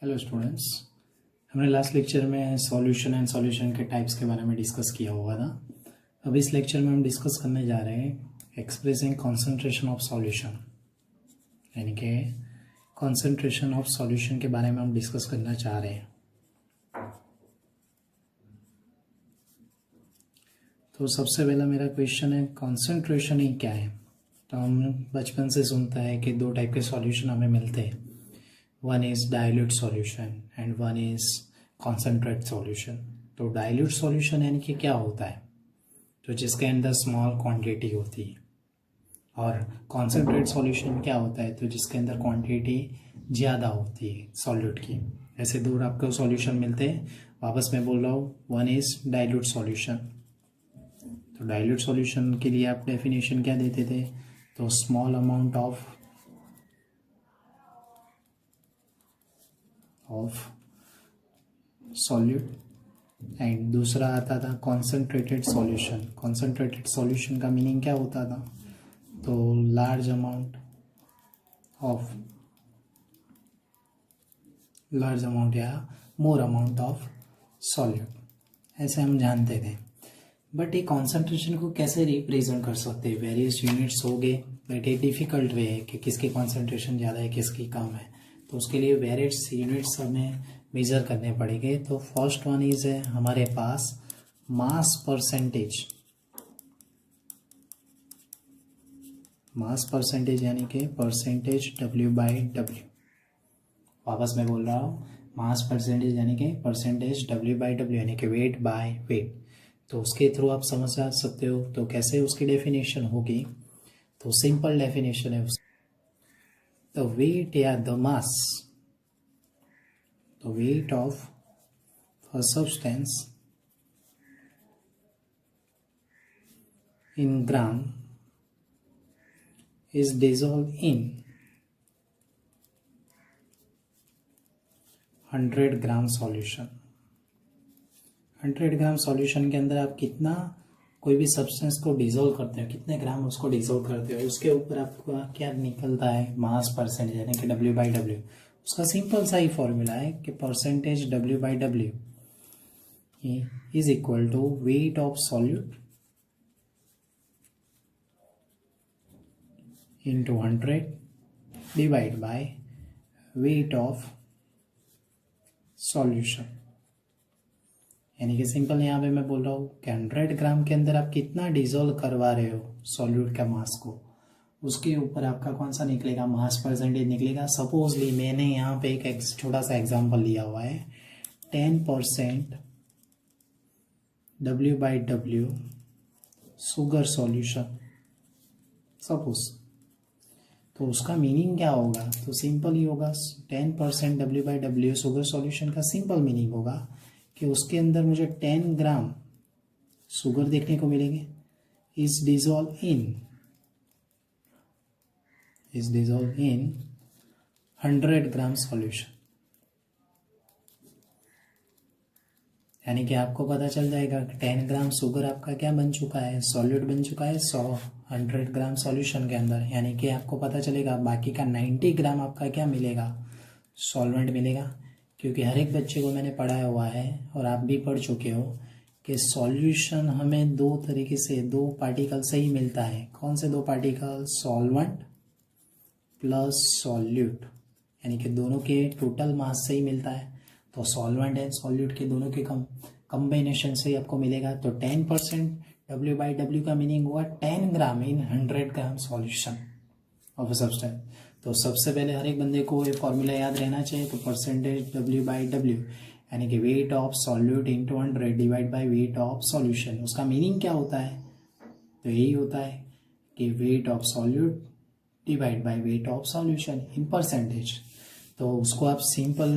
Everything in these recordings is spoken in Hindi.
हेलो स्टूडेंट्स, हमने लास्ट लेक्चर में सॉल्यूशन एंड सॉल्यूशन के टाइप्स के बारे में डिस्कस किया हुआ था। अब इस लेक्चर में हम डिस्कस करने जा रहे हैं एक्सप्रेसिंग कॉन्सेंट्रेशन ऑफ सॉल्यूशन, यानी कि कॉन्सेंट्रेशन ऑफ सॉल्यूशन के बारे में हम डिस्कस करना चाह रहे हैं। तो सबसे पहला मेरा क्वेश्चन है कॉन्सेंट्रेशन ही क्या है। तो हम बचपन से सुनता है कि दो टाइप के सॉल्यूशन हमें मिलते हैं, one is dilute solution and one is concentrate solution. तो डाइल्यूट सॉल्यूशन यानी कि क्या होता है, तो जिसके अंदर स्मॉल क्वांटिटी होती है, और कॉन्सेंट्रेट सॉल्यूशन क्या होता है, तो जिसके अंदर क्वांटिटी ज़्यादा होती है सॉल्यूट की। ऐसे दो आपको सॉल्यूशन मिलते हैं। वापस मैं बोल रहा हूँ, वन इज डाइल्यूट सॉल्यूशन। तो डाइल्यूट सॉल्यूशन के लिए आप डेफिनेशन क्या देते थे, तो small amount of solute and दूसरा आता था कॉन्सेंट्रेटेड सॉल्यूशन। कॉन्सेंट्रेटेड सॉल्यूशन का मीनिंग क्या होता था, तो लार्ज अमाउंट या मोर अमाउंट ऑफ सॉल्यूट, ऐसे हम जानते थे। बट ये कॉन्सेंट्रेशन को कैसे रिप्रेजेंट कर सकते हैं, वेरियस यूनिट्स हो गए, बट एक डिफिकल्ट वे है कि किसकी कॉन्सेंट्रेशन ज़्यादा है किसकी कम है। तो उसके लिए वेरियस यूनिट्स हमें मेजर करने पड़ेंगे। तो फर्स्ट वन इज है हमारे पास मास परसेंटेज। मास परसेंटेज यानी कि परसेंटेज W/W। वापस मैं बोल रहा हूँ, मास परसेंटेज यानी कि परसेंटेज W/W यानी कि वेट बाय वेट। तो उसके थ्रू आप समझ सकते हो। तो कैसे उसकी डेफिनेशन होगी, तो सिंपल डेफिनेशन है द वेट या the mass, the weight of a substance in gram is dissolved in 100 gram solution. 100 gram solution के अंदर आप कितना कोई भी सब्सटेंस को डिजोल्व करते हो, कितने ग्राम उसको डिजोल्व करते हो, उसके ऊपर आपको क्या निकलता है, मास परसेंटेज यानी कि W/W। उसका सिंपल सा ही फॉर्मूला है कि percentage W/W is equal to weight of solute into 100 divide by weight of solution. यानी कि सिंपल यहाँ पे मैं बोल रहा हूँ कि 100 ग्राम के अंदर आप कितना डिजोल्व करवा रहे हो सॉल्यूट का मास को, उसके ऊपर आपका कौन सा निकलेगा, मास परसेंटेज निकलेगा। सपोजली मैंने यहाँ पे एक छोटा सा एग्जांपल लिया हुआ है, 10% W/W शुगर सॉल्यूशन सपोज। तो उसका मीनिंग क्या होगा, तो सिंपल ही होगा, 10% W/W शुगर सॉल्यूशन का सिंपल मीनिंग होगा कि उसके अंदर मुझे 10 ग्राम शुगर देखने को मिलेंगे, is dissolve in 100 gram solution. यानी कि आपको पता चल जाएगा कि 10 ग्राम शुगर आपका क्या बन चुका है, सॉल्यूट बन चुका है 100 ग्राम सॉल्यूशन के अंदर। यानी कि आपको पता चलेगा बाकी का 90 ग्राम आपका क्या मिलेगा, सॉल्वेंट मिलेगा। क्योंकि हर एक बच्चे को मैंने पढ़ाया हुआ है और आप भी पढ़ चुके हो कि सॉल्यूशन हमें दो तरीके से, दो पार्टिकल से ही मिलता है। कौन से दो पार्टिकल, सॉल्वेंट प्लस सॉल्यूट, यानी कि दोनों के टोटल मास से ही मिलता है। तो सॉल्वेंट एंड सॉल्यूट के दोनों के कम्बिनेशन से ही आपको मिलेगा। तो 10% W/W का मीनिंग हुआ 10 ग्राम इन 100 ग्राम सॉल्यूशन ऑफ सब्सटेंस। तो सबसे पहले हर एक बंदे को ये फॉर्मूला याद रहना चाहिए। तो परसेंटेज W/W यानी कि wait of solute into 100 divide by weight of solution. उसका मीनिंग क्या होता है, तो यही होता है कि wait of solute divide by weight of solution in percentage. तो उसको आप सिंपल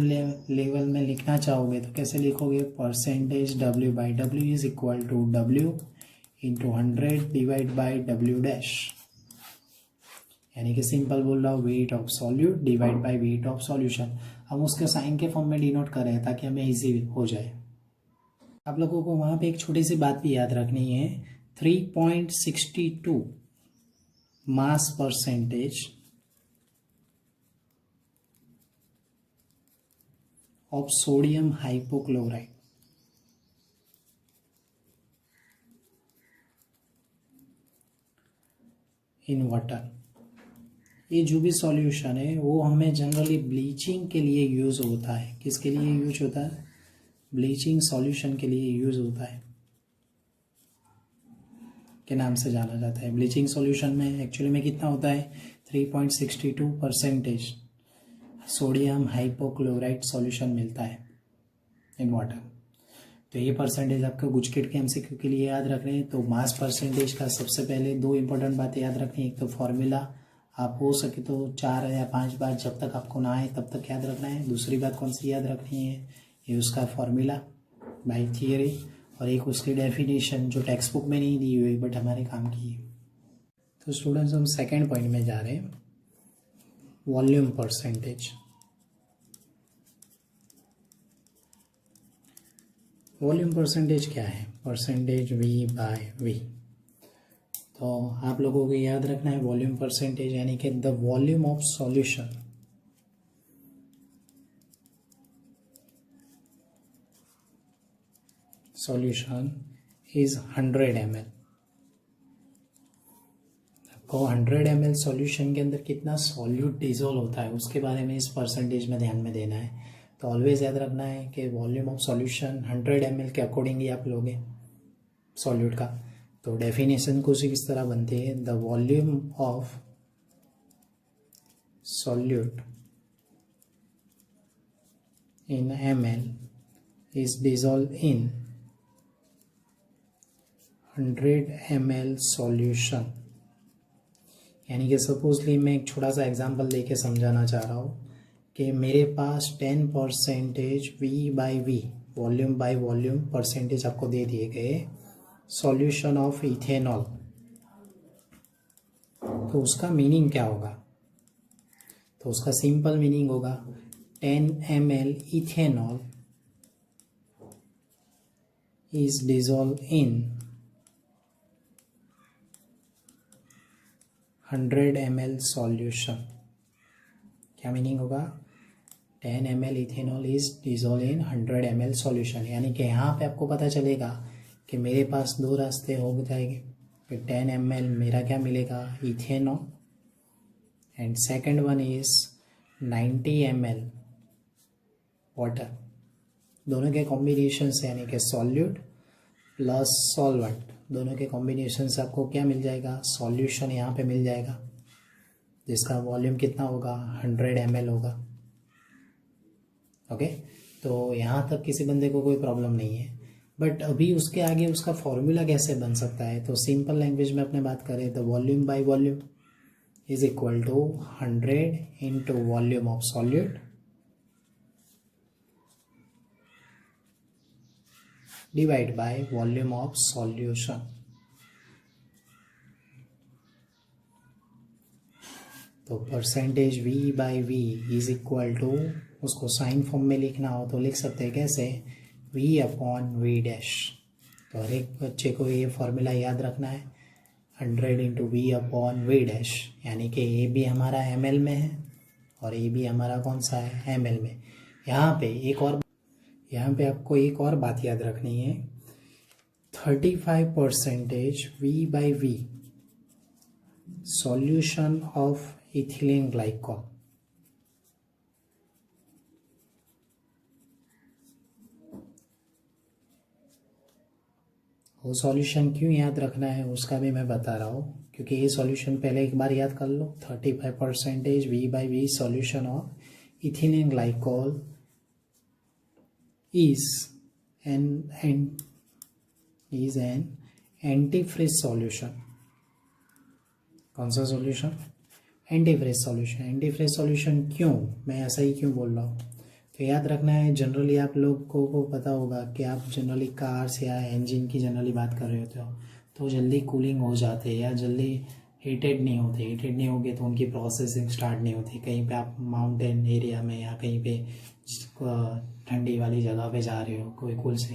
लेवल में लिखना चाहोगे तो कैसे लिखोगे, percentage W/W is equal to W into 100 divide by W'। यानी कि सिंपल बोल रहा हूँ, weight of solute divide by weight of solution. हम उसके साइन के फॉर्म में डिनोट कर रहे हैं ताकि हमें इजी हो जाए। आप लोगों को वहाँ पे एक छोटी सी बात भी याद रखनी है, 3.62 mass percentage of sodium hypochloride in water. ये जो भी सॉल्यूशन है वो हमें जनरली ब्लीचिंग के लिए यूज़ होता है। किसके लिए यूज होता है? ब्लीचिंग सॉल्यूशन के लिए यूज़ होता है, के नाम से जाना जाता है। ब्लीचिंग सॉल्यूशन में एक्चुअली में कितना होता है? 3.62% सोडियम हाइपोक्लोराइड सॉल्यूशन मिलता है इन वाटर। तो ये परसेंटेज आपको गुजकेट के एमसीक्यू के लिए याद रखने हैं। तो मास परसेंटेज का सबसे पहले 2 इंपॉर्टेंट बातें याद रखनी है। एक तो फॉर्मूला आप हो सके तो 4 या 5 बार जब तक आपको ना आए तब तक याद रखना है। दूसरी बात कौन सी याद रखनी है? ये उसका फॉर्मूला बाय थियरी, और एक उसकी डेफिनेशन जो टेक्स्ट बुक में नहीं दी हुई बट हमारे काम की है। तो स्टूडेंट्स हम सेकेंड पॉइंट में जा रहे हैं, वॉल्यूम परसेंटेज। वॉल्यूम परसेंटेज क्या है? Percentage V by V। तो आप लोगों को याद रखना है वॉल्यूम परसेंटेज यानी कि the volume of solution is 100 ml। आपको 100 ml सॉल्यूशन के अंदर कितना सॉल्यूट डिजोल्व होता है उसके बारे में इस परसेंटेज में ध्यान में देना है। तो ऑलवेज याद रखना है कि वॉल्यूम ऑफ सॉल्यूशन 100 ml के अकॉर्डिंग ही आप लोगे सॉल्यूट का। तो डेफिनेशन कुछ इस तरह बनती है, the volume of solute in ml is dissolve in 100 ml solution. यानी कि सपोजली मैं एक छोटा सा एग्जांपल लेके समझाना चाह रहा हूँ कि मेरे पास 10% V by V volume by volume percentage आपको दे दिए गए सॉल्यूशन ऑफ इथेनॉल। तो उसका मीनिंग क्या होगा? तो उसका सिंपल मीनिंग होगा 10 ml ethanol is dissolve in 100 ml solution. क्या मीनिंग होगा? 10 ml ethanol is dissolve in 100 ml solution. यानी कि यहाँ पे आपको पता चलेगा कि मेरे पास 2 रास्ते हो जाएंगे। फिर 10 ml मेरा क्या मिलेगा? Ethanol, and second one is 90 ml water. दोनों के कॉम्बिनेशन से यानी कि सॉल्यूट प्लस सॉल्वेंट दोनों के कॉम्बिनेशन से आपको क्या मिल जाएगा? सॉल्यूशन यहाँ पे मिल जाएगा जिसका वॉल्यूम कितना होगा? 100 ml होगा। ओके, तो यहाँ तक किसी बंदे को कोई प्रॉब्लम नहीं है। बट अभी उसके आगे उसका फॉर्मूला कैसे बन सकता है? तो सिंपल लैंग्वेज में अपने बात करें तो volume by volume is equal to 100 into volume of solute divide by volume of solution. तो percentage V by V is equal to, उसको साइन फॉर्म में लिखना हो तो लिख सकते हैं कैसे? V upon V dash. तो हर एक बच्चे को ये फॉर्मूला याद रखना है, 100 into V upon V dash. यानी कि A भी हमारा ml में है और A भी हमारा कौन सा है? ml में। यहाँ पे आपको एक और बात याद रखनी है, 35% V by V solution of ethylene glycol. वो सॉल्यूशन क्यों याद रखना है उसका भी मैं बता रहा हूँ, क्योंकि ये सॉल्यूशन पहले एक बार याद कर लो। 35% V by V solution of ethylene glycol is an antifreeze solution. कौन सा solution? Antifreeze solution. Antifreeze solution क्यों, मैं ऐसा ही क्यों बोल रहा हूँ? तो याद रखना है, जनरली आप लोगों को पता होगा कि आप जनरली कार्स या इंजन की जनरली बात कर रहे होते हो तो जल्दी कूलिंग हो जाते हैं या जल्दी हीटेड नहीं होते। हीटेड नहीं होगे तो उनकी प्रोसेसिंग स्टार्ट नहीं होती। कहीं पे आप माउंटेन एरिया में या कहीं पे ठंडी वाली जगह पे जा रहे हो, कोई कुल से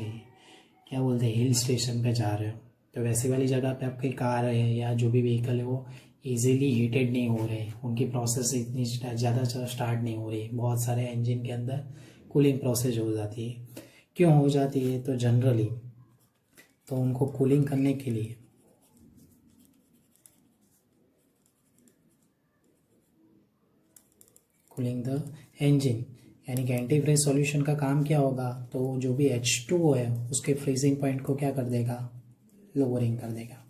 क्या बोलते हैं हिल स्टेशन पे जा रहे हो, तो वैसी वाली जगह पे आपकी कार है या जो भी व्हीकल है वो इजीली हीटेड नहीं हो रहे, उनकी प्रोसेस इतनी ज़्यादा स्टार्ट नहीं हो रही। बहुत सारे इंजन के अंदर कूलिंग प्रोसेस हो जाती है। क्यों हो जाती है? तो जनरली तो उनको कूलिंग करने के लिए कूलिंग द इंजन, यानी कि एंटी फ्रीज सॉल्यूशन का काम क्या होगा? तो जो भी H2O है उसके फ्रीजिंग पॉइंट को क्या कर देगा? लोअरिंग कर देगा।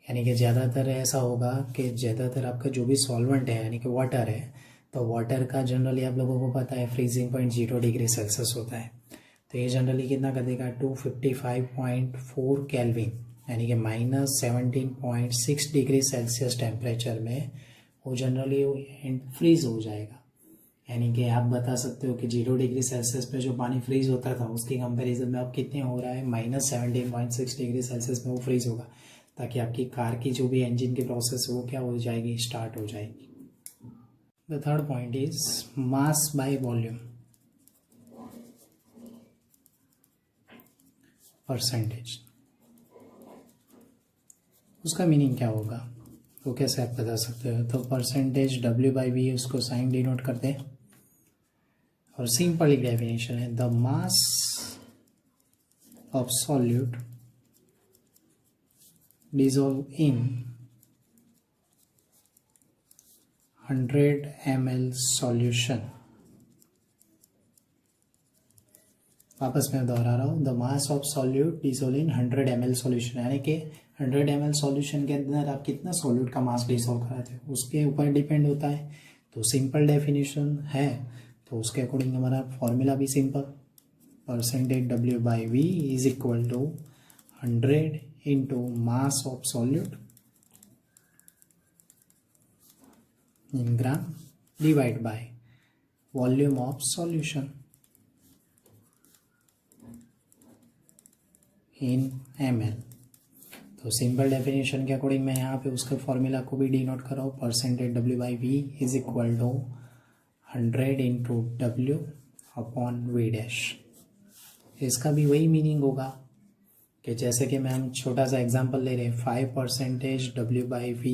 यानी कि ज़्यादातर ऐसा होगा कि ज़्यादातर आपका जो भी सॉल्वेंट है यानी कि वाटर है, तो वाटर का जनरली आप लोगों को पता है फ्रीजिंग पॉइंट 0 डिग्री सेल्सियस होता है। तो ये जनरली कितना कर देगा? 255.4 केल्विन, यानी कि -17.6 डिग्री सेल्सियस टेम्परेचर में वो जनरली फ्रीज हो जाएगा। यानी कि आप बता सकते हो कि 0 डिग्री सेल्सियस पे जो पानी फ्रीज होता था उसकी कंपैरिजन में अब कितने हो रहा है? -17.6 डिग्री सेल्सियस में वो फ्रीज होगा, ताकि आपकी कार की जो भी इंजन की प्रोसेस है वो क्या हो जाएगी? स्टार्ट हो जाएगी। The third point is mass by volume percentage. उसका मीनिंग क्या होगा वो कैसे आप बता सकते हो? तो परसेंटेज W/V उसको साइन डिनोट करते हैं, और सिंपल डेफिनेशन है the mass of solute dissolve in 100 ml solution। वापस मैं दोहरा रहा हूँ, the mass of solute dissolve in 100 ml solution, यानी कि 100 ml सॉल्यूशन के अंदर आप कितना सॉल्यूट का मास डिसोल्व कराते हो उसके ऊपर डिपेंड होता है। तो सिंपल डेफिनेशन है, तो उसके अकॉर्डिंग हमारा फॉर्मूला भी simple, percentage W/V is equal to 100 into mass of solute in gram divided by volume of solution in ml। तो सिंपल डेफिनेशन के अकॉर्डिंग मैं यहाँ पे उसके फॉर्मूला को भी डिनोट कर रहा हूँ, percentage W/V is equal to 100 into W upon V dash. इसका भी वही मीनिंग होगा कि जैसे कि मैं हम छोटा सा एग्जांपल ले रहे हैं, 5% W/V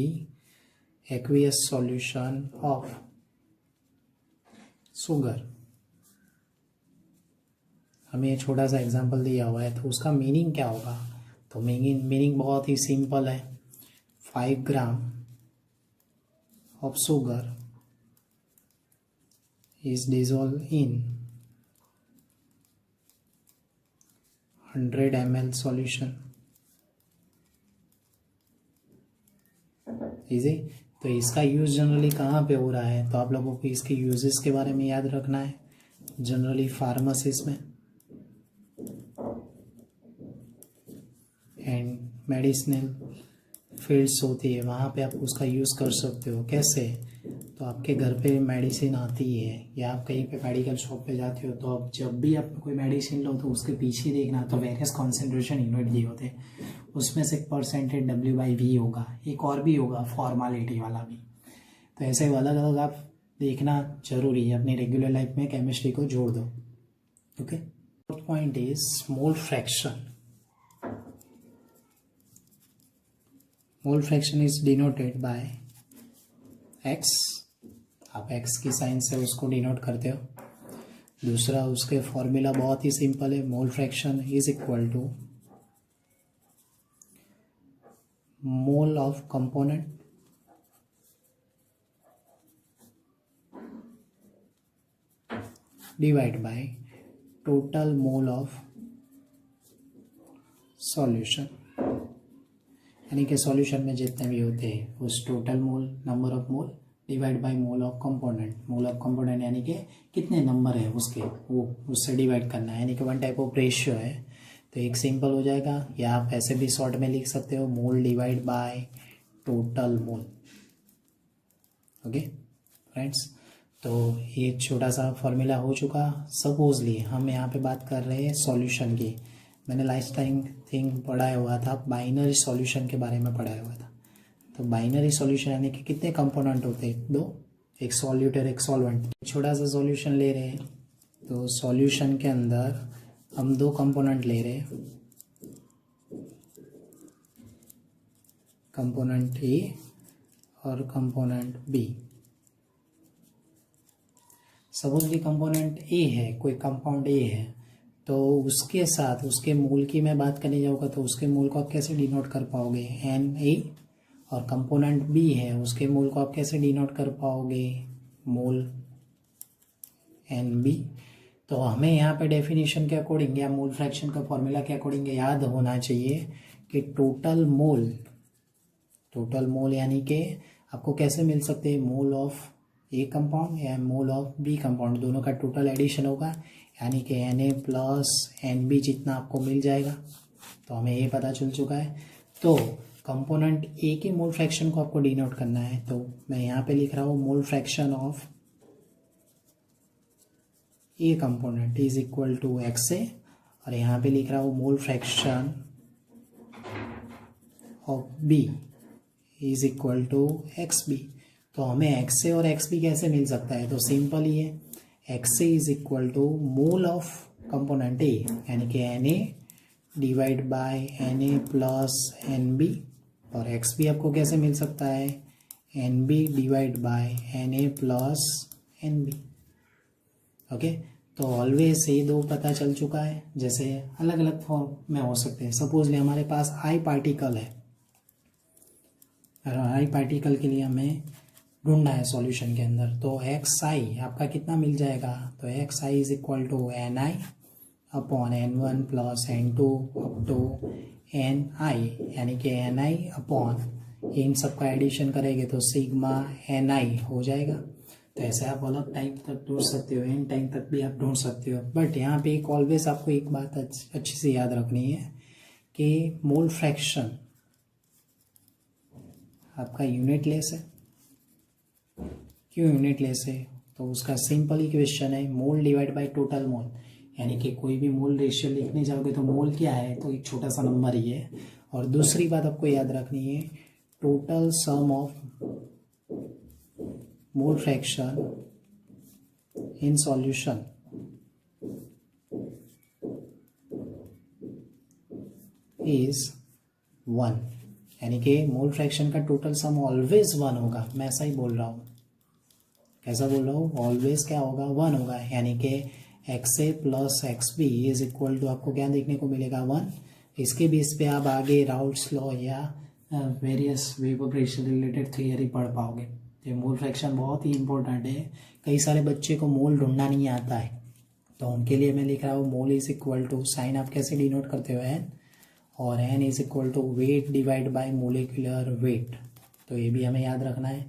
aqueous solution of sugar. हमें ये छोटा सा एग्जांपल दिया हुआ है, तो उसका मीनिंग क्या होगा? तो मीनिंग बहुत ही सिंपल है, 5 gram of sugar is dissolve in 100 ml solution. Easy. तो इसका यूज जनरली कहाँ पे हो रहा है? तो आप लोगों को इसके यूजेस के बारे में याद रखना है, जनरली फार्मेसीज में एंड मेडिसिनल फील्ड्स होती है, वहाँ पे आप उसका यूज़ कर सकते हो। कैसे? तो आपके घर पे मेडिसिन आती है या आप कहीं पे मेडिकल शॉप पे जाते हो, तो आप जब भी आप कोई मेडिसिन लो तो उसके पीछे देखना, तो वेरियस कॉन्सेंट्रेशन यूनिट दिए होते हैं, उसमें से एक परसेंटेज W/V होगा, एक और भी होगा फॉर्मालिटी वाला भी। तो ऐसे अलग अलग आप देखना जरूरी है, अपनी रेगुलर लाइफ में केमिस्ट्री को जोड़ दो। Okay. Fourth point is mole fraction. Mole fraction is denoted by X, आप X की साइन से उसको डिनोट करते हो। दूसरा उसके फॉर्मूला बहुत ही सिंपल है, mole fraction is equal to mole of component divide by total mole of solution, यानी कि सॉल्यूशन में जितने भी होते हैं उस total mole, number of mole divide by mole of component. Mole of component यानी कि कितने नंबर है उसके, वो उससे डिवाइड करना है, यानी कि वन टाइप ऑफ रेशियो है। तो एक सिंपल हो जाएगा, या आप ऐसे भी शॉर्ट में लिख सकते हो, मोल divide by total mole. Okay friends, तो ये छोटा सा फॉर्मूला हो चुका। सपोजली हम यहाँ पे बात कर रहे हैं सॉल्यूशन की। मैंने लास्ट टाइम थिंग पढ़ाया हुआ था, बाइनरी सॉल्यूशन के बारे में पढ़ाया हुआ था। तो बाइनरी सॉल्यूशन यानी कि कितने कंपोनेंट होते हैं? दो, एक सॉल्यूट और एक सॉल्वेंट। छोटा सा सॉल्यूशन ले रहे हैं, तो सॉल्यूशन के अंदर हम दो कंपोनेंट ले रहे हैं, कंपोनेंट ए और component B. Supposedly component A है, कोई कंपाउंड ए है, तो उसके साथ उसके मोल की मैं बात करने जाऊँगा तो उसके मोल को आप कैसे डिनोट कर पाओगे, एन ए। और कंपोनेंट बी है, उसके मोल को आप कैसे डिनोट कर पाओगे, मोल एन बी। तो हमें यहाँ पे डेफिनेशन के अकॉर्डिंग या मोल फ्रैक्शन का फॉर्मूला के अकॉर्डिंग याद होना चाहिए कि टोटल मोल यानी कि आपको कैसे मिल सकते हैं, मोल ऑफ ए कंपाउंड या मोल ऑफ बी कंपाउंड, दोनों का टोटल एडिशन होगा, यानी कि Na प्लस Nb जितना आपको मिल जाएगा। तो हमें ये पता चल चुका है। तो कंपोनेंट ए के मोल फ्रैक्शन को आपको डिनोट करना है, तो मैं यहाँ पे लिख रहा हूँ mole fraction of A component is equal to XA, और यहाँ पे लिख रहा हूँ mole fraction of B is equal to XB। तो हमें XA और XB कैसे मिल सकता है, तो सिंपल ही है, XA is equal to mole of component A यानी कि Na divide by Na plus Nb, और XB आपको कैसे मिल सकता है, Nb divide by Na plus Nb। Okay, तो ऑलवेज ये दो पता चल चुका है। जैसे अलग अलग फॉर्म में हो सकते हैं, सपोजली हमारे पास आई पार्टिकल है, आई पार्टिकल के लिए हमें ढूंढना है सॉल्यूशन के अंदर, तो xi आपका कितना मिल जाएगा, तो xi is equal to ni upon n1 plus n2 up to ni, यानी कि ni अपॉन इन सब का एडिशन करेंगे तो सिग्मा ni हो जाएगा। तो ऐसे आप अलग टाइम तक ढूंढ सकते हो, n टाइम तक भी आप ढूंढ सकते हो। बट यहाँ पे एक ऑलवेज आपको एक बात अच्छी से याद रखनी है कि मोल फ्रैक्शन आपका यूनिटलेस है। क्यों यूनिटलेस है, तो उसका सिंपल इक्वेशन है मोल डिवाइड बाय टोटल मोल, यानी कि कोई भी मोल रेशियो लिखने जाओगे तो मोल क्या है, तो एक छोटा सा नंबर ही है। और दूसरी बात आपको याद रखनी है, total sum of mole fraction in solution is 1, यानी कि मोल फ्रैक्शन का टोटल सम ऑलवेज 1 होगा। मैं ऐसा ही बोल रहा हूँ, कैसा बोल रहा हूँ, ऑलवेज क्या होगा, 1 होगा, यानी कि XA plus XB is equal to आपको क्या देखने को मिलेगा, 1। इसके बेस पे आप आगे राउल्ट्स लॉ या various wave operation related theory पढ़ पाओगे। ये मोल फ्रैक्शन बहुत ही इंपॉर्टेंट है। कई सारे बच्चे को मोल ढूंढना नहीं आता है, तो उनके लिए मैं लिख रहा हूँ mole is equal to, sign आप कैसे डिनोट करते हो, n, और n is equal to weight divide by molecular weight. तो ये भी हमें याद रखना है।